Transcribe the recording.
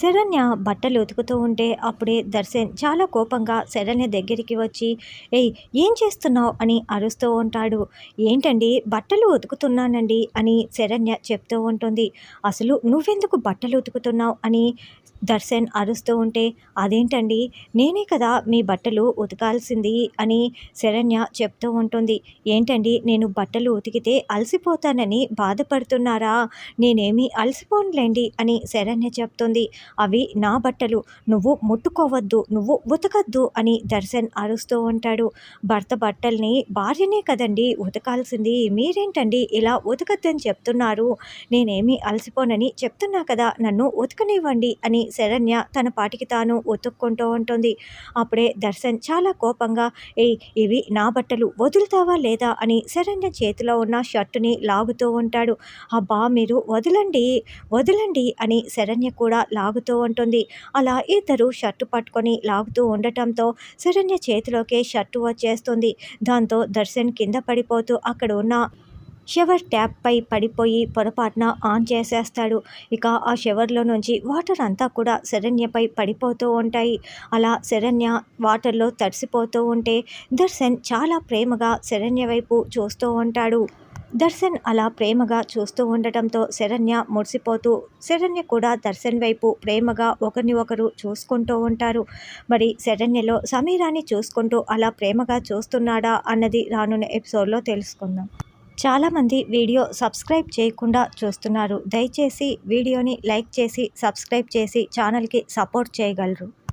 శరణ్య బట్టలు ఉతుకుతూ ఉంటే అప్పుడే దర్శన్ చాలా కోపంగా శరణ్య దగ్గరికి వచ్చి, ఏయ్, ఏం చేస్తున్నావు అని అరుస్తూ ఉంటాడు. ఏంటండి, బట్టలు ఉతుకుతున్నానండి అని శరణ్య చెప్తూ ఉంటుంది. అసలు నువ్వెందుకు బట్టలు ఉతుకుతున్నావు అని దర్శన్ అరుస్తూ ఉంటే, అదేంటండి, నేనే కదా మీ బట్టలు ఉతకాల్సింది అని శరణ్య చెప్తూ ఉంటుంది. ఏంటండి, నేను బట్టలు ఉతికితే అలసిపోతానని బాధపడుతున్నారా? నేనేమీ అలసిపోనులేండి అని శరణ్య చెప్తుంది. అవి నా బట్టలు, నువ్వు ముట్టుకోవద్దు, నువ్వు ఉతకద్దు అని దర్శన్ అరుస్తూ ఉంటాడు. భర్త బట్టల్ని భార్యనే కదండి ఉతకాల్సింది, మీరేంటండి ఇలా ఉతకద్దని చెప్తున్నారు? నేనేమీ అలసిపోనని చెప్తున్నా కదా, నన్ను ఉతకనివ్వండి అని శరణ్య తన పాటికి తాను ఉతుక్కుంటూ ఉంటుంది. అప్పుడే దర్శన్ చాలా కోపంగా, ఏయ్, ఇవి నా బట్టలు, వదులుతావా లేదా అని శరణ్య చేతిలో ఉన్న షర్టుని లాగుతూ ఉంటాడు. అబ్బా, మీరు వదలండి, వదలండి అని శరణ్య కూడా లాగుతూ ఉంటుంది. అలా ఇద్దరు షర్టు పట్టుకొని లాగుతూ ఉండటంతో శరణ్య చేతిలోకే షర్టు వచ్చేస్తుంది. దాంతో దర్శన్ కింద పడిపోతూ అక్కడ ఉన్న షవర్ ట్యాప్పై పడిపోయి పొరపాటున ఆన్ చేసేస్తాడు. ఇక ఆ షవర్లో నుంచి వాటర్ అంతా కూడా శరణ్యపై పడిపోతూ ఉంటాయి. అలా శరణ్య వాటర్లో తడిసిపోతూ ఉంటే దర్శన్ చాలా ప్రేమగా శరణ్య వైపు చూస్తూ ఉంటాడు. దర్శన్ అలా ప్రేమగా చూస్తూ ఉండటంతో శరణ్య మురిసిపోతూ, శరణ్య కూడా దర్శన్ వైపు ప్రేమగా ఒకరిని ఒకరు చూసుకుంటూ ఉంటారు. మరి శరణ్యలో సమీరాని చూసుకుంటూ అలా ప్రేమగా చూస్తున్నాడా అన్నది రానున్న ఎపిసోడ్లో తెలుసుకుందాం. చాలామంది వీడియో సబ్స్క్రైబ్ చేయకుండా చూస్తున్నారు. దయచేసి వీడియోని లైక్ చేసి సబ్స్క్రైబ్ చేసి ఛానల్కి సపోర్ట్ చేయగలరు.